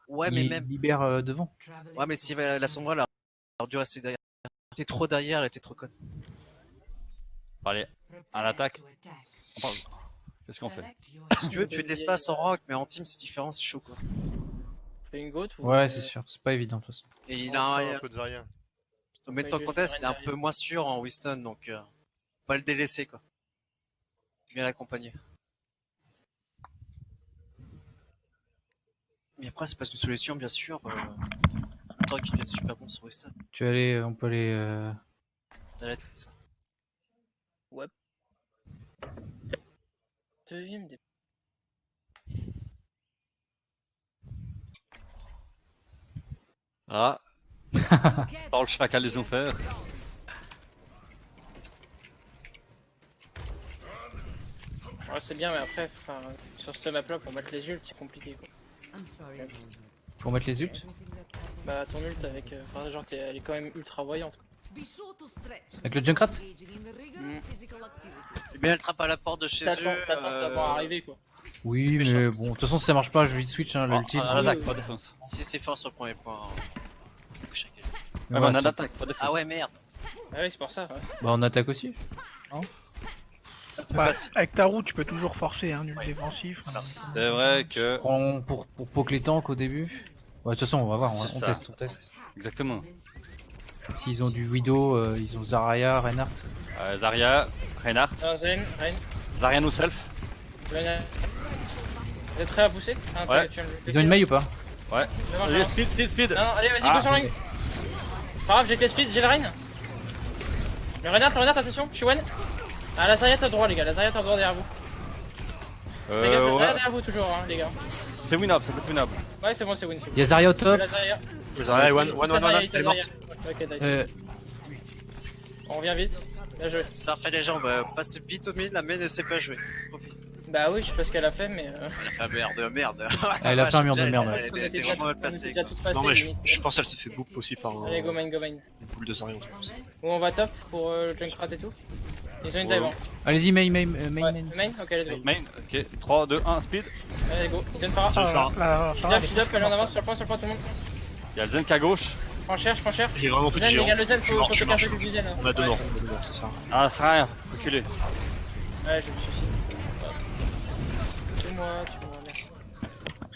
Ouais, mais même. libère devant. Ouais, mais si la Sombra, elle a dû rester derrière. Elle était trop derrière, elle était trop conne. Allez, à l'attaque. Qu'est-ce qu'on fait? Si tu veux tuer de l'espace en rock, mais en team c'est différent, c'est chaud quoi. Fais une goat ou... Ouais, c'est sûr, c'est pas évident de toute façon. Et il On a prend un. un peu de Zarya. Au Metal Contest, il est un peu moins sûr en Winston, donc pas le délaisser quoi. Bien l'accompagner. Mais après, c'est pas une solution, bien sûr. Tant qu'il devient super bon sur Winston. Tu vas aller, on peut aller. Ça va être comme ça. Ouais. Deuxième des... Ah. Dans le chacal les ont fait. Ouais, c'est bien, mais après, sur cette map là, pour mettre les ults, c'est compliqué quoi. Pour mettre les ults. Bah, ton ult avec. Enfin, genre, elle est quand même ultra voyante. Avec le Junkrat. C'est bien, elle trappe à la porte de chez T'attends eux. d'avoir arrivé quoi. Oui, Méchant, mais ça. bon, de toute façon, si ça marche pas, je vais vite switch, hein, l'ulti. À l'attaque, pas de défense. Si c'est fort sur le premier point. Ouais, on a l'attaque, pas de défense. Ah ouais, merde. Ah oui, c'est pour ça. Ouais. Bah, on attaque aussi. Ça peut Bah, passer. avec ta roue, tu peux toujours forcer, hein, nul défensif. C'est vrai que. Prends pour poke les tanks au début. Ouais, de toute façon, on va voir, C'est on ça. teste, on teste. Exactement. S'ils ont du Widow, ils ont Zarya, Reinhardt. Zarya, Reinhardt, Ah, Zen, Rein, Zarya no self. Lena. Vous êtes prêts à pousser? Ah, Ouais. Ils ont une maille ou pas? Ouais. Devant, Allez, devant. speed, speed, speed. Non, allez, vas-y, Ah, go sur le ring. Pas grave, j'ai tes speed, j'ai le Rein. Le Reinhardt, attention, je suis one. Ah, la Zarya t'as le droit, les gars, la Zarya t'as le droit derrière vous. Les gars, la Zarya Ouais. derrière vous, toujours, hein, les gars. C'est winnable, ça peut être winnable. Ouais, c'est bon, c'est win. Il y a Zarya au top. La Zarya. Zarya, one, La Zarya, elle est morte. Ok, nice. Euh, On revient vite. Bien joué. C'est parfait, les gens. Passez vite au mid, la main ne sait pas jouer. Profite. Bah oui, je sais pas ce qu'elle a fait, mais. Elle a fait merde. Elle a fait un mur de merde. Elle était vraiment mal placée. déjà quoi. toutes passées, Non, mais limite. je pense qu'elle se fait boop aussi par Allez, go main. une boule de Zarya. ou un truc comme ça. Où on va top pour le Junkrat et tout. Ils ont une dive. Hein. Allez-y, main. Ouais, main, ok, let's go. Main, ok. 3, 2, 1, speed. Allez, go. Zen Farah. Je vais le faire. Je suis up, allez, on avance sur le point, tout le monde. Il y a le Zenk à gauche. Prends cher. Il est vraiment petit. Zen, les géant. gars, le Zen, Je suis faut mort, je suis mort, casser je du suis Zen. mort. On a deux morts, c'est ça. Ah, c'est rien. Reculez. Ouais, je me suis dit. Tue-moi, merci.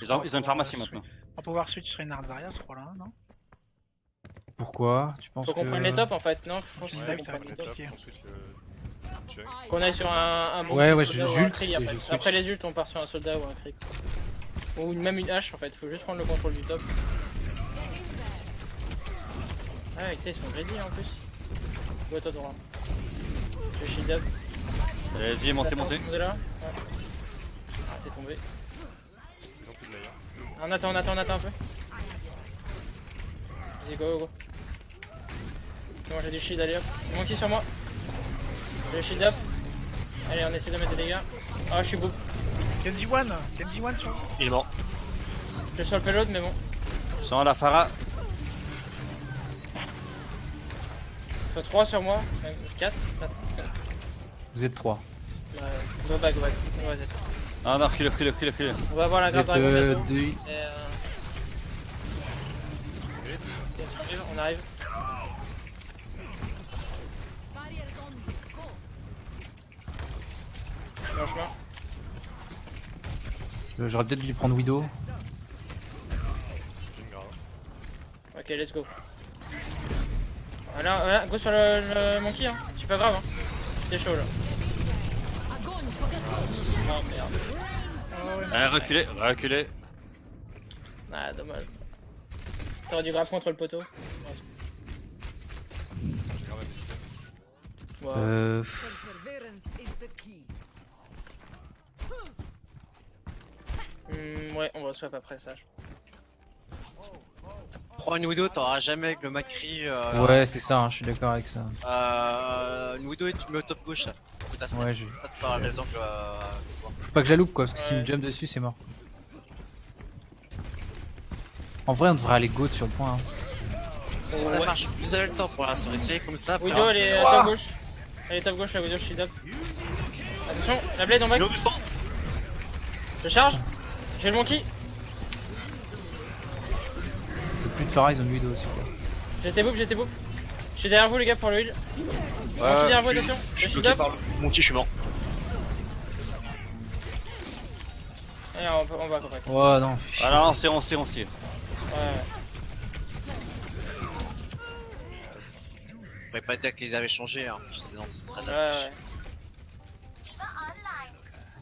Ils ont une pharmacie maintenant. On va pouvoir switch Reinhardt Zarya, ce là non? Pourquoi? Tu penses Faut qu'on que... prenne les tops en fait, non? Je pense qu'il faut Ouais, qu'on ça prenne va les être tops. ok. On switch le junk. Qu'on aille sur un bon Ouais, petit ouais, soldat je ou un julte cri, et après. je switch. Après les ults, on part sur un soldat ou un cri. Ou même une hache en fait, faut juste prendre le contrôle du top. Ah, putain, ils sont greedy en plus. Ouais, toi, droit. Je vais shield up. Allez-y, montez, montez. On est là? Ouais. Ah, t'es tombé. Ils ont plus de layer. On attend un peu. Vas-y, go. C'est bon, j'ai du shield, allez hop. Monkey sur moi. J'ai shield up. Allez, on essaie de mettre des dégâts. Ah, je suis beau. Kenji One sur Il est mort. Je suis sur le payload, mais bon. Sans la Farah. Soit 3 sur moi, même 4. Vous êtes 3. Go back. On va Z. Ah non, reculez. On va voir la Vous garde êtes dragon bientôt. 2. Et on arrive. Dans le chemin. J'aurais peut-être dû prendre Widow. J'ai une grave. Ok, let's go. Voilà, go sur le monkey, hein. C'est pas grave, hein. C'est chaud là. Oh merde. Reculez. Ah, dommage. T'aurais dû grave contre le poteau. J'ai grave hésité. Ouais. Ouais, on va swap après ça. Prends une Widow, t'auras jamais avec le Macri. Ouais, c'est ça, hein, je suis d'accord avec ça. Une Widow et tu mets au top gauche. Ça, Ouais, ça te fera des angles. Faut pas que je la loupe quoi, parce que si Ouais. me jump dessus, c'est mort. En vrai, on devrait aller go sur le point. Hein. Si ça Ouais. marche, vous avez le temps pour l'instant. Essayez comme ça. Widow, elle est top gauche. Elle est top gauche, la Widow, shield up. Attention, la blade en back. Ils ont du stand. Je charge. J'ai le monkey. plus de Pharah, ils ont une Widow aussi. J'étais boop, j'étais boop. Je suis derrière vous les gars pour le heal. Je suis derrière vous, attention. Je suis suis bloqué top. par le monkey, je suis mort. Allez, on va combattre. Oh non, Ah non, on tire. Ouais. On pourrait pas dire qu'ils avaient changé, hein. C'est dans ce Ouais, ouais.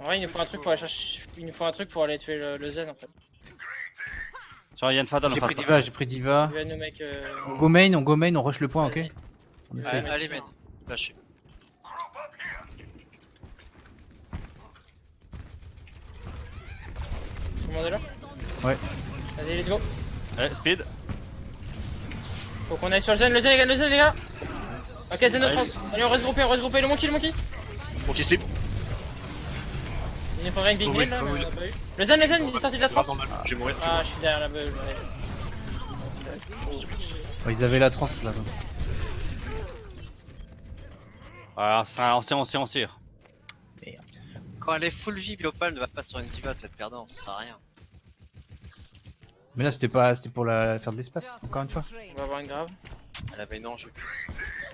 En vrai, il nous faut un truc pour aller chercher. Il nous faut un truc pour aller tuer le Zen en fait. Tiens, Yann Fadal en j'ai face. pris Diva. Il va nous mec. On go main, on rush le point, ok? Vas-y. On essaie. Ouais, allez, mène. Lâchez. Tout le monde est là? Ouais. Vas-y, let's go. Eh, speed. Faut qu'on aille sur le Zen les gars. Ok, Zen de France. Allez, on reste groupé. Le monkey. Monkey slip. Il nous faudrait une big Oui, win là, oui, mais oui. on a pas eu. Le Zen, il est sorti de la Grave France. normal, je vais mourir. Ah, je suis derrière la bulle. Oh, ils avaient la transe là. Voilà, on tire. Quand elle est full vie, Biopal ne va pas sur une diva, tu vas être perdant, ça sert à rien. Mais là, c'était pour faire de l'espace, encore une fois. On va avoir une grave. Elle avait une enjeu plus.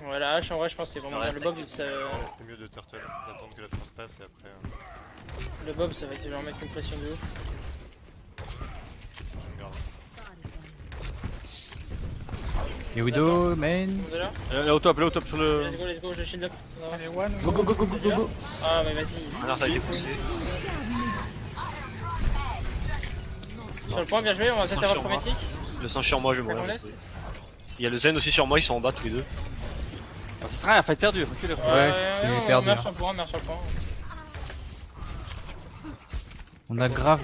Ouais, la hache en vrai, je pense que c'est vraiment Ouais, le c'est- bob. Ça... Ouais, c'était mieux de turtle, d'attendre que la transe passe et après. Le bob, ça va être genre mettre une pression de ouf. Regarde. Et Widow, main. Tout le monde est là? Elle est au top sur le. Let's go, je shield up. Non, Allez, one. Go. Ah, mais vas-y. Alors, t'as été poussé. Sur le point, bien joué, on va peut-être avoir le premier tic. Le sang sur moi, je vais Fais qu'on mourir. laisse. Il y a le Zen aussi sur moi, ils sont en bas tous les deux. Ah, ça sert à rien, fight perdu, reculez. Ouais, c'est on perdu, meurt hein. sur le point, on meurt sur le point. On a grave.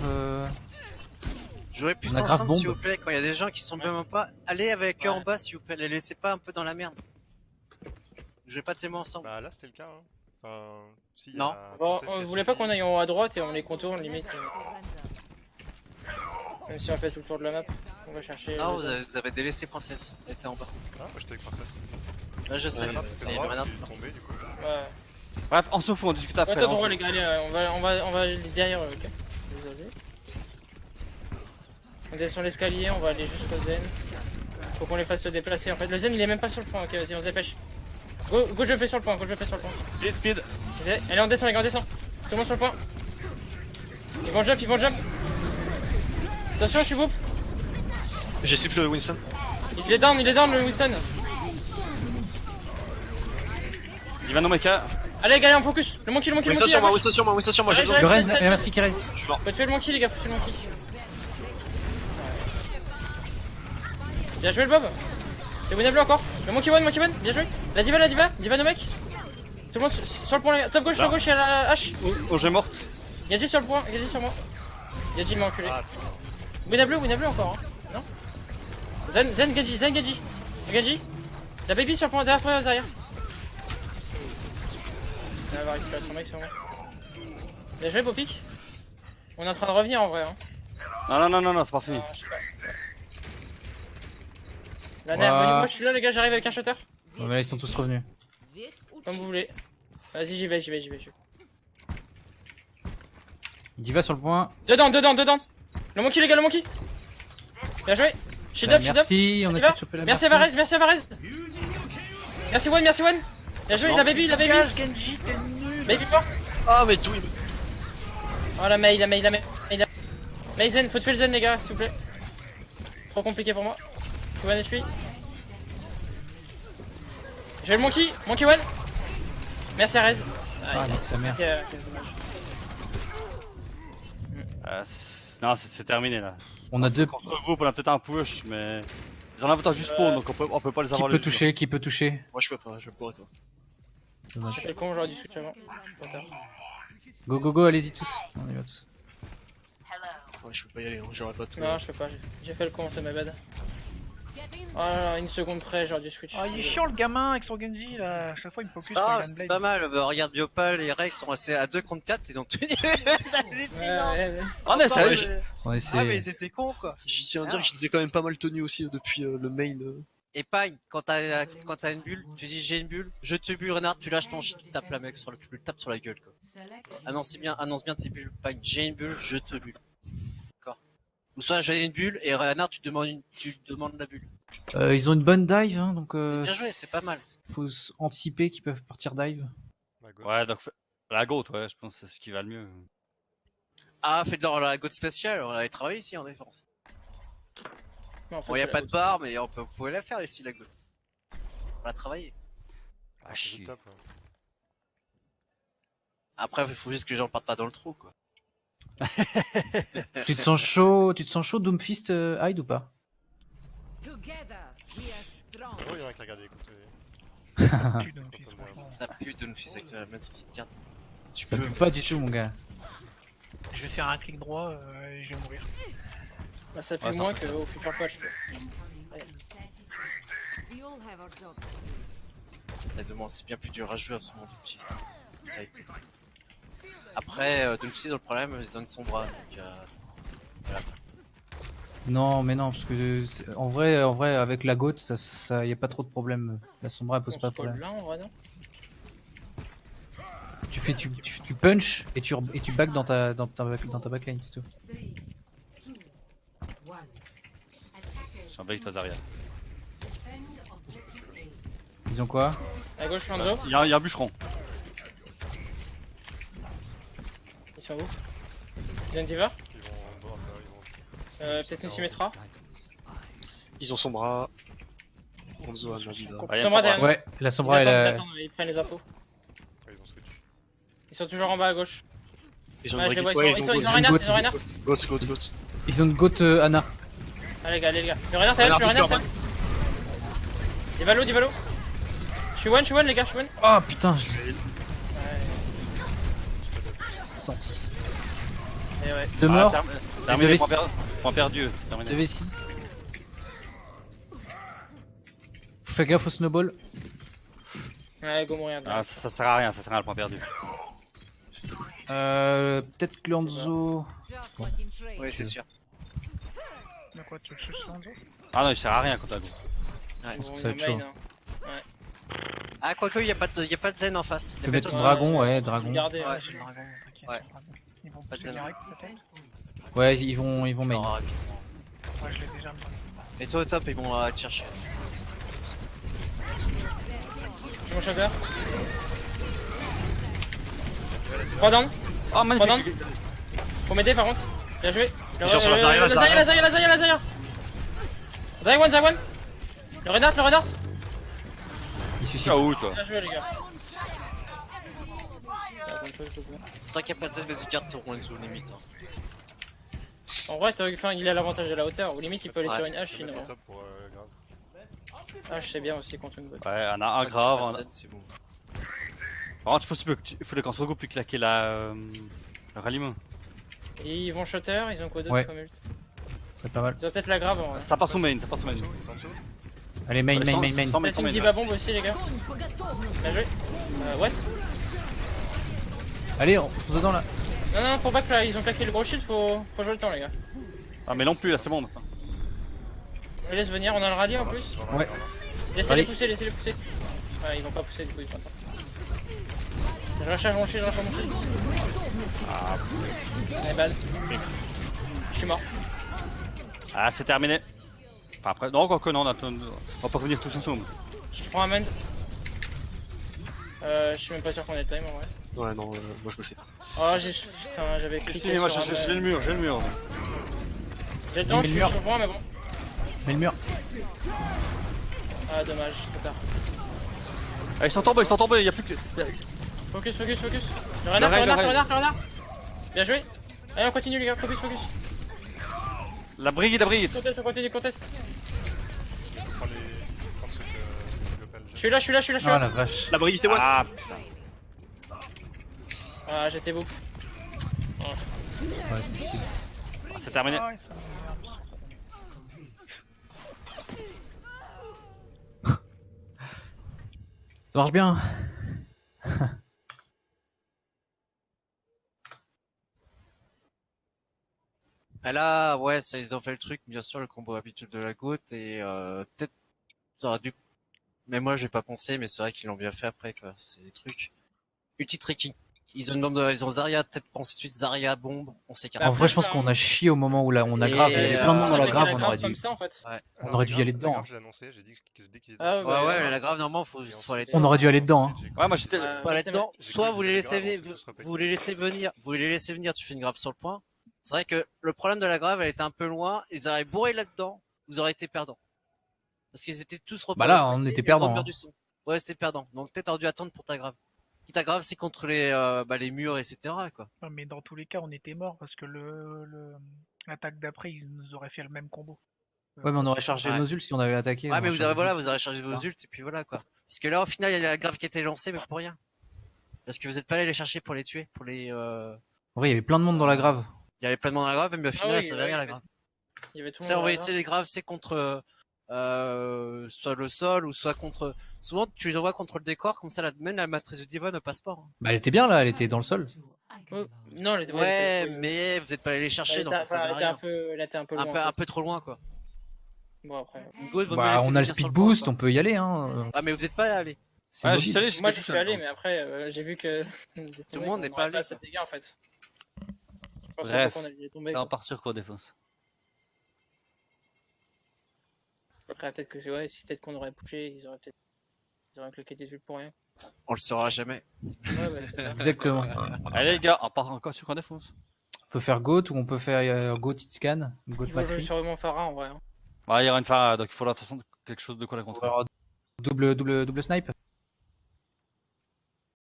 Jouez plus On a grave ensemble s'il bombe. vous plaît, quand il y a des gens qui sont vraiment pas. Allez avec eux en bas s'il vous plaît, les laissez pas un peu dans la merde. Jouez pas tellement ensemble. Bah là, c'était le cas. Hein. Enfin, si, Non. Bon, on voulait pas qu'on aille en haut à droite et on les contourne limite. Même si on fait tout le tour de la map, on va chercher. Non, le Zen. vous avez délaissé Princesse, elle était en bas. Ah, moi j'étais avec Princesse. Là je sais, Ouais, il c'était y a droit, le renard. je suis tombé du coup. Ouais. Bref, on se fout, on discute Ouais, après. t'as on droit se- les gars, allez, on va aller derrière eux, ok. Désolé. On descend l'escalier, on va aller jusqu'au Zen. Faut qu'on les fasse se déplacer en fait. Le Zen il est même pas sur le point, ok, vas-y, on se dépêche. Go, je fais sur le point, Speed. Ok, allez, on descend les gars, on descend. Tout le monde sur le point. Ils vont jump. Attention, je suis boop. J'ai slip le Winston. Il est down le Winston. Il va non mecha. Allez les gars, allez, on focus. Le monkey, Winston sur moi, Winston sur moi, j'ai Ouais, besoin Le de. reste, merci qui reste. Faut tuer le monkey les gars, faut tuer le monkey. Bien joué le Bob. C'est winnable encore. Le monkey one, bien joué. La diva no mec. Tout le monde sur le point les gars. Top gauche, il y a la hache. Oh, j'ai morte. Gadji sur le point, Gadji sur moi. Gadji m'a enculé. Ah, Winnable encore, hein. Non. Zen Gadji. La baby sur le point derrière toi, Zarya. Elle va récupérer son mec sur moi. Bien joué, Popic. On est en train de revenir en vrai, hein. Non, c'est pas fini. Je sais pas. La nerf, Ouah. moi je suis là les gars, j'arrive avec un shutter. Ouais, mais là, ils sont tous revenus. Comme vous voulez. Vas-y, j'y vais. Diva sur le point. Dedans. Le monkey les gars, le monkey. Bien joué. Shield up. Merci, on a essayé de choper la Merci à Varese. Merci One. Bien joué, la baby. Dégage, Genji, t'es nul. Baby porte. Ah, mais tout. Oh la Mei. Mei Zen, faut tuer le Zen les gars, s'il vous plaît. Trop compliqué pour moi. Je suis one HP. J'ai le monkey one. Merci à Rez. Ah, nique sa mère. Ok, dommage. Non, c'est terminé là. On a deux. On se regroupe, on a peut-être un push, mais. Ils en ont avantage juste spawn, donc on peut pas les Qui avoir peut toucher Moi je peux pas, je pourrais pas. J'ai Dommage. fait le con, j'aurais dû switch avant. Trop tard. Go, allez-y tous. On y va tous. Ouais, je peux pas y aller, hein, j'aurais pas tout. Non, je peux pas, j'ai fait le con, c'est ma bad. Oh là là, une seconde près, j'aurais dû switch. Ah, il est chiant le gamin avec son Genji là. À chaque fois il me focus C'est sur pas le grave, c'était gunblade. pas mal. Regarde Biopal et Rex sont restés à 2 contre 4, ils ont tenu. Ça faisait Ouais. On essaie. On Ah mais essaie. ils étaient cons quoi. J'y tiens à dire que j'étais quand même pas mal tenu aussi depuis le main. Et pareil, quand t'as une bulle, tu dis j'ai une bulle, je te bulle Renard, tu lâches ton shit, tu tapes la mec sur tu le tapes sur la gueule quoi. Annonce bien tes bulles, pagne, j'ai une bulle, je te bulle. D'accord. Ou soit j'ai une bulle et Reinhardt tu demandes la bulle. Ils ont une bonne dive, hein, donc Bien joué, c'est pas mal. faut anticiper qu'ils peuvent partir dive. Ouais, donc la goat, ouais, je pense que c'est ce qui va le mieux. Ah, faites leur la goat spéciale, on avait travaillé ici en défense. Non, en fait, Bon, y a c'est pas la de barre, mais vous pouvez la faire ici la goat. On l'a travaillé. Ah, chier. Après, il faut juste que les gens partent pas dans le trou, quoi. Tu te sens chaud Doomfist Hyde ou pas? Oh, il y en a qui a regardé, écoute. Tu donnes, franchement. Ça pue de nous fils actuellement sur cette carte. Tu Ça peux, pue mais pas c'est du tout chaud. mon gars. Je vais faire un clic droit et je vais mourir. Bah, ça pue Ouais, ça moins va. qu'au futur patch. Quoi. Honnêtement, c'est bien plus dur à jouer à ce moment de petit. Ça a été. Après, Doomfist, le problème, ils donnent son bras. Donc, voilà. Non mais non parce que en vrai avec la goat ça y a pas trop de problème. La sombra elle pose On pas se de colle problème. là en vrai, non? Tu punch et tu back dans ta backline c'est tout. Je suis en avec toi, Zarya. Ils ont quoi? À gauche, Hanzo. Il y a un bûcheron. Ils sont où? Il y a une diva. Ils vont drop, ils vont. Peut-être une Symmetra. Ils ont son bras. Hanzo a Naviga. Ouais, il y a Sombra une derrière. Ouais la Ils sombra elle attendent, ils a... attendent, ils prennent les infos. Ouais, ils ont switch. Ils sont toujours en bas à gauche. Ils ont Ouais, une je les vois, Brigitte, ils ouais, sont ils ont Reinhardt, goat, ils ont Reinhardt. Goat. Ils ont une goat Anna. Allez les gars. Le Reinhardt, elle, Reinhardt, le Reinhardt, Discord. elle. Divalo. Je suis one les gars, je suis one. Oh putain je l'ai senti. Et ouais. Deux morts, Terminé, devez- point perdu. Terminé. 2v6. Fais gaffe au snowball. Ouais, go mourir. Ah, ça sert à rien le point perdu. Peut-être que Lanzo... Oui, c'est sûr. De quoi tu veux que je change? Ah non, il sert à rien contre la go. Ouais. pense que ça va être chaud. Ah, quoique, y a pas de zen en face. Tu peux mettre Betos- dragon, ouais, dragon. Regardez, Ouais. J'ai le dragon, t'inquiète. Ouais. Ils vont Pas de pousser zen. direct peut-être? Ouais, ils vont main. Genre, Ouais, je l'ai déjà. et toi au top, ils vont te chercher. Je mon chanteur. 3 down. Oh, magnifique. Faut m'aider par contre. Bien joué. Ils sont sur la Zarya, La Zarya. Zarya one. Le Reinhardt. Ils suicident. Ciao, toi. Bien joué les gars. Tant qu'il n'y a pas de zen, vas-y, garde ton Renzo limite. Hein. En vrai, il a l'avantage de la hauteur. Ou limite, il peut aller Ouais. sur une hache Je vais sinon. mettre le top pour grave. Hache, c'est bien aussi contre une botte. Ouais, on a un grave. Pas on de a- zen, c'est bon. Par contre, je pense qu'il faut qu'on se regroupe et claquer le ralliement. Et ils vont shotter, ils ont quoi d'autre Ouais. comme ult? C'est pas mal. Ils ont peut-être la grave en vrai. Ça passe au main. Ils sont en dessous. Allez, main. Peut-être une diva bombe aussi les gars. Bien joué. What? Allez, on se dedans là. Non, faut back là, ils ont claqué le gros shield, faut jouer le temps les gars. Ah, mais non plus, là, c'est bon maintenant. On les laisse venir, on a le rallye en plus. Ouais. Laissez-les Allez. pousser. Ouais, ils vont pas pousser du coup, ils vont pas. Je recharge mon shield. Allez, balle. Je suis mort. Ah, c'est terminé. Enfin, après, non, encore que non, on va pas venir tous ensemble. Je prends un mend. Je suis même pas sûr qu'on ait time en vrai. Ouais, non, moi je me fais. Oh, putain, j'avais cliqué Si, moi sur un j'ai le mur. J'ai le temps, je suis sur point, mais bon. Mets le mur. Ah, dommage, trop tard. Ah, ils sont tombés, il y a plus que. Focus. Le Reinhardt. Bien joué. Allez, on continue les gars, focus. La brigade. On continue, conteste. Prends ceux que Global. Je suis là. Oh la vache. La Brigitte est one. Ah, putain. Ah, j'étais beau. Ouais, c'est difficile. Ah, c'est terminé. Ah ouais, Ça marche bien. Ah là, ouais, ils ont fait le truc, bien sûr, le combo habituel de la goutte, et peut-être ça aurait dû... Mais moi, j'ai pas pensé, mais c'est vrai qu'ils l'ont bien fait après, quoi. C'est des trucs. Ulti tracking. Ils ont Zarya, peut-être ensuite Zarya, bombe, on s'écarte. En Après, vrai, je pense enfin, qu'on a chié au moment où là, on a et, grave. Il y avait plein de monde dans la avec grave, on aurait comme dû. ça en fait. On aurait dû y aller dedans, hein. Je l'ai annoncé, j'ai dit que dès qu'ils étaient Ah sur ouais, Ouais, le ouais, terrain, mais la grave, normalement, faut et soit aller ensuite, On aurait dû aller dedans, hein. ensuite, j'ai Ouais, moi, compris j'étais- que pas aller c'est dedans. J'ai Soit cru que vous les c'était laissez grave, on s'est tous répétés. vous les laissez venir, vous les laissez venir, tu fais une grave sur le point. C'est vrai que le problème de la grave, elle était un peu loin, ils auraient bourré là-dedans, vous auriez été perdants. Parce qu'ils étaient tous Bah là, on était perdants, hein. du son. Ouais, c'était perdant. Donc peut-être t'aurais dû attendre pour ta grave. Quitte à grave, c'est contre les murs, etc. quoi. Ouais, mais dans tous les cas, on était morts parce que l'attaque d'après, ils nous auraient fait le même combo. Ouais, mais on aurait chargé Ouais. nos ults si on avait attaqué. Ouais, on mais aurait vous avez, chargé voilà, nos vous aurez chargé vos ults, et puis voilà, quoi. Parce que là, au final, il y a la grave qui a été lancée, mais pour rien. Parce que vous êtes pas allé les chercher pour les tuer, pour les, ults. En vrai, il y avait plein de monde dans la grave. il y avait plein de monde dans la grave, mais au final, oui, ça ouais, servait à rien, la ouais. grave. Il y avait tout le C'est monde. envoyer dans la les graves, c'est contre soit le sol ou soit contre. Souvent, tu les envoies contre le décor, comme ça, même la matrice de Diva ne passe pas. Hein. Bah, elle était bien là, elle était dans le sol. grave. Non, elle était Ouais, elle était- mais vous êtes pas allé les chercher, elle donc ça était, sert à elle était un rien. peu, elle était un peu loin. Un peu trop loin, quoi. Bon après. Go, vaut mieux Bah, laisser on a le venir sur speed point, boost, quoi. on peut y aller, hein. Ah, mais vous êtes pas allé. C'est Ouais, mobile. j'y suis allé, j'étais Moi tout j'y suis seul, allé, donc. mais après j'ai vu que tout le monde n'est pas allé, assez quoi. de dégâts en fait. Je pensais Bref. pas qu'on allait tomber. Là, on Quoi. part sur quoi défense? Après peut-être que ouais, si peut-être qu'on aurait bougé, ils auraient claqué des ults pour rien. On le saura jamais. Ouais, ouais, c'est ça. Exactement. Allez, les gars, on part encore sur quoi défense? On peut faire Goat ou on peut faire Goat Scan, Goat Il faut jouer Macri. sur mon Phara en vrai. Hein. Ouais, il y aura une phare, donc il faudra de toute façon quelque chose de quoi la On va contrer. avoir double snipe.